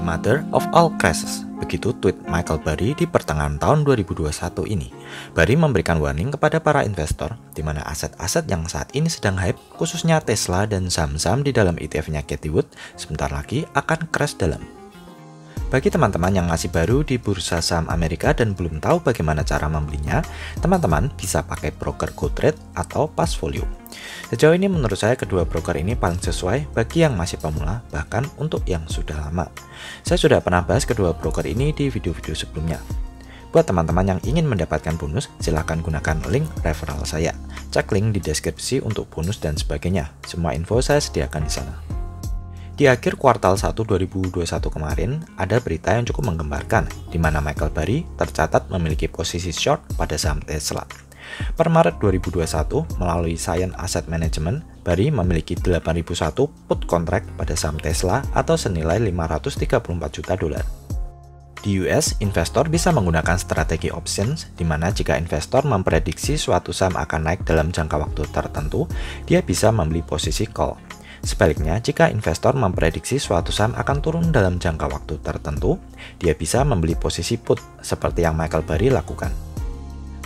mother of all crashes. Begitu tweet Michael Burry di pertengahan tahun 2021 ini. Burry memberikan warning kepada para investor di mana aset-aset yang saat ini sedang hype, khususnya Tesla dan saham-saham di dalam ETF-nya Cathie Wood, sebentar lagi akan crash dalam. Bagi teman-teman yang masih baru di bursa saham Amerika dan belum tahu bagaimana cara membelinya, teman-teman bisa pakai broker GoTrade atau Passfolio. Sejauh ini menurut saya kedua broker ini paling sesuai bagi yang masih pemula, bahkan untuk yang sudah lama. Saya sudah pernah bahas kedua broker ini di video-video sebelumnya. Buat teman-teman yang ingin mendapatkan bonus, silahkan gunakan link referral saya. Cek link di deskripsi untuk bonus dan sebagainya. Semua info saya sediakan di sana. Di akhir kuartal 1 2021 kemarin, ada berita yang cukup menggembarkan, di mana Michael Burry tercatat memiliki posisi short pada saham Tesla. Per Maret 2021, melalui Scion Asset Management, Burry memiliki 8.001 put contract pada saham Tesla atau senilai 534 juta dolar. Di US, investor bisa menggunakan strategi options, di mana jika investor memprediksi suatu saham akan naik dalam jangka waktu tertentu, dia bisa membeli posisi call. Sebaliknya, jika investor memprediksi suatu saham akan turun dalam jangka waktu tertentu, dia bisa membeli posisi put, seperti yang Michael Burry lakukan.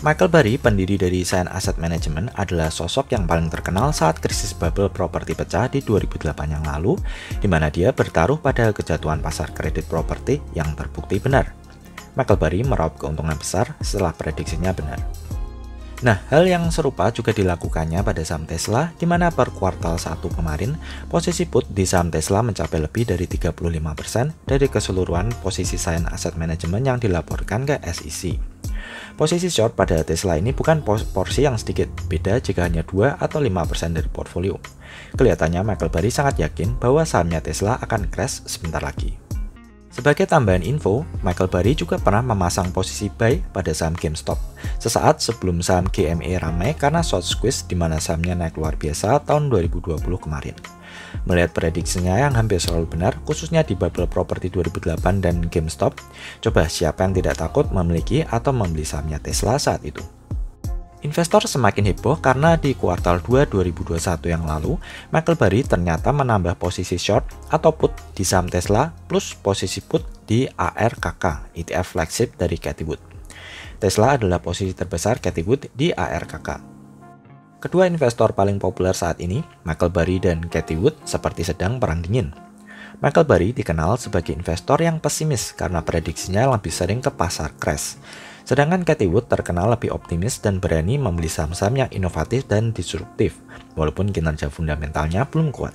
Michael Burry, pendiri dari Scion Asset Management, adalah sosok yang paling terkenal saat krisis bubble properti pecah di 2008 yang lalu, di mana dia bertaruh pada kejatuhan pasar kredit properti yang terbukti benar. Michael Burry meraup keuntungan besar setelah prediksinya benar. Nah, hal yang serupa juga dilakukannya pada saham Tesla, di mana per kuartal 1 kemarin, posisi put di saham Tesla mencapai lebih dari 35% dari keseluruhan posisi Scion Asset Management yang dilaporkan ke SEC. Posisi short pada Tesla ini bukan porsi yang sedikit, beda jika hanya 2 atau 5% dari portfolio. Kelihatannya Michael Burry sangat yakin bahwa sahamnya Tesla akan crash sebentar lagi. Sebagai tambahan info, Michael Burry juga pernah memasang posisi buy pada saham GameStop sesaat sebelum saham GME ramai karena short squeeze di mana sahamnya naik luar biasa tahun 2020 kemarin. Melihat prediksinya yang hampir selalu benar, khususnya di bubble properti 2008 dan GameStop, coba siapa yang tidak takut memiliki atau membeli sahamnya Tesla saat itu? Investor semakin heboh karena di kuartal 2 2021 yang lalu, Michael Burry ternyata menambah posisi short atau put di saham Tesla plus posisi put di ARKK, ETF flagship dari Cathie Wood. Tesla adalah posisi terbesar Cathie Wood di ARKK. Kedua investor paling populer saat ini, Michael Burry dan Cathie Wood, seperti sedang perang dingin. Michael Burry dikenal sebagai investor yang pesimis karena prediksinya lebih sering ke pasar crash. Sedangkan Cathie Wood terkenal lebih optimis dan berani membeli saham-saham yang inovatif dan disruptif, walaupun kinerja fundamentalnya belum kuat.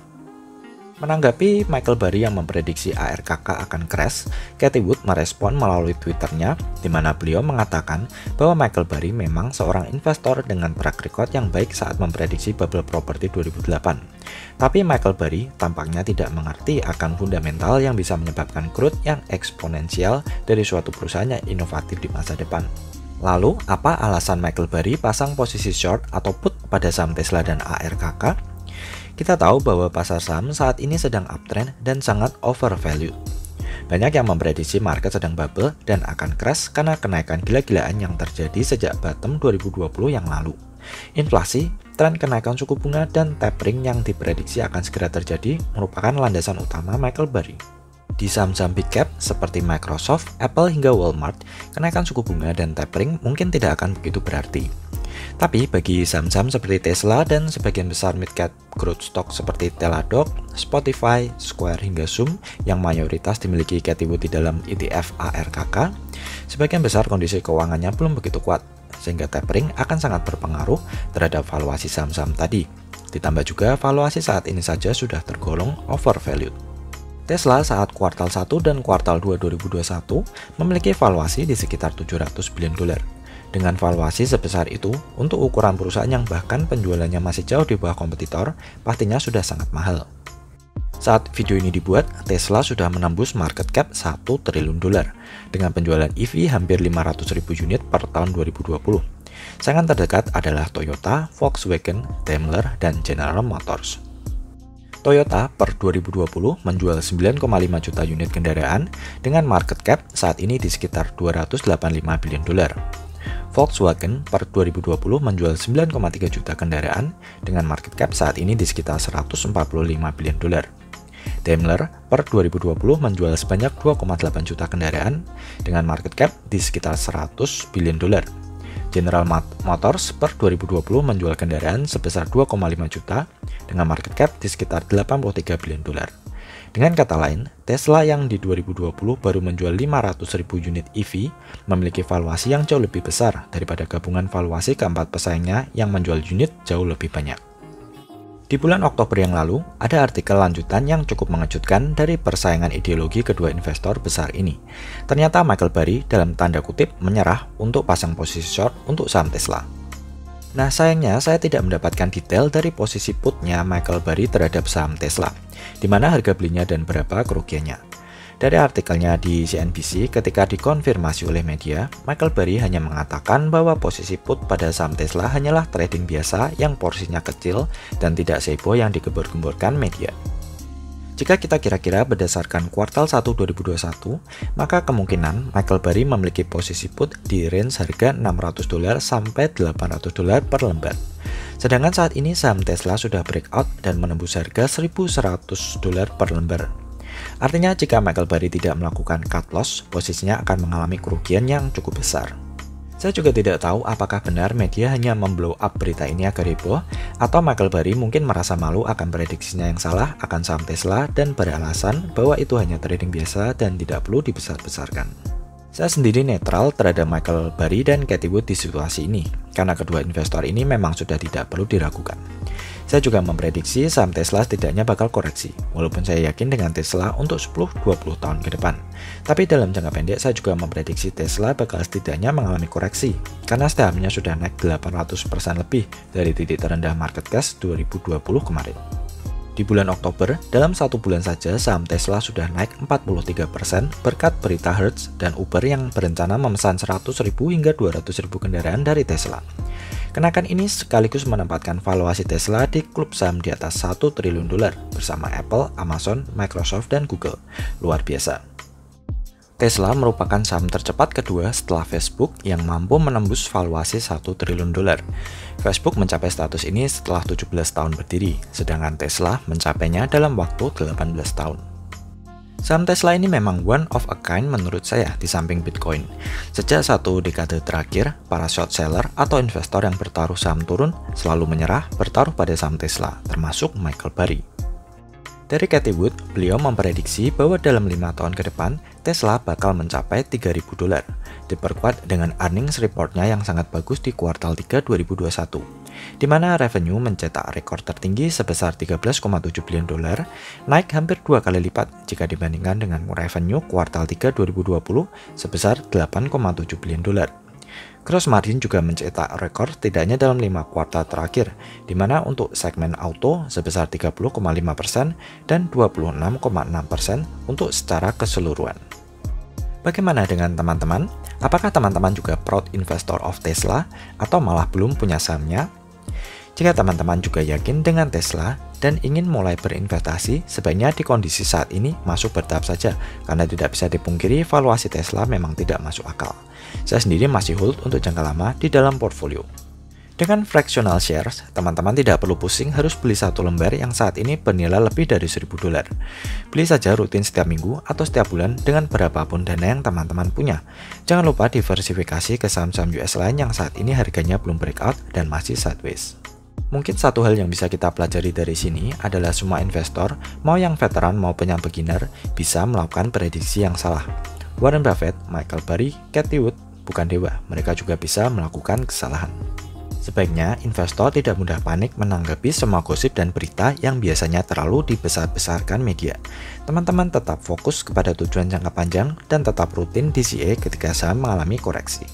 Menanggapi Michael Burry yang memprediksi ARKK akan crash, Cathie Wood merespon melalui Twitternya, di mana beliau mengatakan bahwa Michael Burry memang seorang investor dengan track record yang baik saat memprediksi bubble properti 2008. Tapi Michael Burry tampaknya tidak mengerti akan fundamental yang bisa menyebabkan growth yang eksponensial dari suatu perusahaan yang inovatif di masa depan. Lalu, apa alasan Michael Burry pasang posisi short atau put pada saham Tesla dan ARKK? Kita tahu bahwa pasar saham saat ini sedang uptrend dan sangat overvalued. Banyak yang memprediksi market sedang bubble dan akan crash karena kenaikan gila-gilaan yang terjadi sejak bottom 2020 yang lalu. Inflasi, tren kenaikan suku bunga, dan tapering yang diprediksi akan segera terjadi merupakan landasan utama Michael Burry. Di saham-saham big cap seperti Microsoft, Apple, hingga Walmart, kenaikan suku bunga dan tapering mungkin tidak akan begitu berarti. Tapi bagi saham-saham seperti Tesla dan sebagian besar mid-cap growth stock seperti Teladoc, Spotify, Square, hingga Zoom yang mayoritas dimiliki Cathie Wood di dalam ETF ARKK, sebagian besar kondisi keuangannya belum begitu kuat, sehingga tapering akan sangat berpengaruh terhadap valuasi saham-saham tadi. Ditambah juga valuasi saat ini saja sudah tergolong overvalued. Tesla saat kuartal 1 dan kuartal 2 2021 memiliki valuasi di sekitar 700 billion dolar. Dengan valuasi sebesar itu, untuk ukuran perusahaan yang bahkan penjualannya masih jauh di bawah kompetitor, pastinya sudah sangat mahal. Saat video ini dibuat, Tesla sudah menembus market cap 1 triliun dolar, dengan penjualan EV hampir 500.000 unit per tahun 2020. Saingan terdekat adalah Toyota, Volkswagen, Daimler, dan General Motors. Toyota per 2020 menjual 9,5 juta unit kendaraan dengan market cap saat ini di sekitar 285 billion dolar. Volkswagen per 2020 menjual 9,3 juta kendaraan dengan market cap saat ini di sekitar 145 billion dolar. Daimler per 2020 menjual sebanyak 2,8 juta kendaraan dengan market cap di sekitar 100 billion dolar. General Motors per 2020 menjual kendaraan sebesar 2,5 juta dengan market cap di sekitar 83 billion dolar. Dengan kata lain, Tesla yang di 2020 baru menjual 500.000 unit EV memiliki valuasi yang jauh lebih besar daripada gabungan valuasi keempat pesaingnya yang menjual unit jauh lebih banyak. Di bulan Oktober yang lalu, ada artikel lanjutan yang cukup mengejutkan dari persaingan ideologi kedua investor besar ini. Ternyata Michael Burry dalam tanda kutip menyerah untuk pasang posisi short untuk saham Tesla. Nah, sayangnya saya tidak mendapatkan detail dari posisi putnya Michael Burry terhadap saham Tesla, di mana harga belinya dan berapa kerugiannya. Dari artikelnya di CNBC, ketika dikonfirmasi oleh media, Michael Burry hanya mengatakan bahwa posisi put pada saham Tesla hanyalah trading biasa yang porsinya kecil dan tidak seheboh yang digembor-gemborkan media. Jika kita kira-kira berdasarkan kuartal 1 2021, maka kemungkinan Michael Burry memiliki posisi put di range harga $600 sampai $800 per lembar. Sedangkan saat ini saham Tesla sudah breakout dan menembus harga $1.100 per lembar. Artinya jika Michael Burry tidak melakukan cut loss, posisinya akan mengalami kerugian yang cukup besar. Saya juga tidak tahu apakah benar media hanya memblow up berita ini agar heboh, atau Michael Burry mungkin merasa malu akan prediksinya yang salah akan saham Tesla dan beralasan bahwa itu hanya trading biasa dan tidak perlu dibesar-besarkan. Saya sendiri netral terhadap Michael Burry dan Cathie Wood di situasi ini, karena kedua investor ini memang sudah tidak perlu diragukan. Saya juga memprediksi saham Tesla setidaknya bakal koreksi, walaupun saya yakin dengan Tesla untuk 10-20 tahun ke depan. Tapi dalam jangka pendek saya juga memprediksi Tesla bakal setidaknya mengalami koreksi, karena sahamnya sudah naik 800% lebih dari titik terendah market cap 2020 kemarin. Di bulan Oktober, dalam satu bulan saja saham Tesla sudah naik 43% berkat berita Hertz dan Uber yang berencana memesan 100.000 hingga 200.000 kendaraan dari Tesla. Kenaikan ini sekaligus menempatkan valuasi Tesla di klub saham di atas $1 triliun bersama Apple, Amazon, Microsoft, dan Google. Luar biasa. Tesla merupakan saham tercepat kedua setelah Facebook yang mampu menembus valuasi $1 triliun. Facebook mencapai status ini setelah 17 tahun berdiri, sedangkan Tesla mencapainya dalam waktu 18 tahun. Saham Tesla ini memang one of a kind menurut saya di samping Bitcoin. Sejak satu dekade terakhir, para short seller atau investor yang bertaruh saham turun selalu menyerah bertaruh pada saham Tesla, termasuk Michael Burry. Dari Cathie Wood, beliau memprediksi bahwa dalam 5 tahun ke depan, Tesla bakal mencapai $3.000, diperkuat dengan earnings reportnya yang sangat bagus di kuartal 3 2021, di mana revenue mencetak rekor tertinggi sebesar $13,7 billion, naik hampir 2 kali lipat jika dibandingkan dengan revenue kuartal 3 2020 sebesar $8,7 billion. Gross margin juga mencetak rekor setidaknya dalam 5 kuartal terakhir, di mana untuk segmen auto sebesar 30,5% dan 26,6% untuk secara keseluruhan. Bagaimana dengan teman-teman? Apakah teman-teman juga proud investor of Tesla atau malah belum punya sahamnya? Jika teman-teman juga yakin dengan Tesla dan ingin mulai berinvestasi, sebaiknya di kondisi saat ini masuk bertahap saja, karena tidak bisa dipungkiri valuasi Tesla memang tidak masuk akal. Saya sendiri masih hold untuk jangka lama di dalam portfolio. Dengan fractional shares, teman-teman tidak perlu pusing harus beli satu lembar yang saat ini bernilai lebih dari $1.000. Beli saja rutin setiap minggu atau setiap bulan dengan berapapun dana yang teman-teman punya. Jangan lupa diversifikasi ke saham-saham US lain yang saat ini harganya belum breakout dan masih sideways. Mungkin satu hal yang bisa kita pelajari dari sini adalah semua investor, mau yang veteran maupun yang beginner, bisa melakukan prediksi yang salah. Warren Buffett, Michael Burry, Cathie Wood bukan dewa, mereka juga bisa melakukan kesalahan. Sebaiknya investor tidak mudah panik menanggapi semua gosip dan berita yang biasanya terlalu dibesar-besarkan media. Teman-teman tetap fokus kepada tujuan jangka panjang dan tetap rutin DCA ketika saham mengalami koreksi.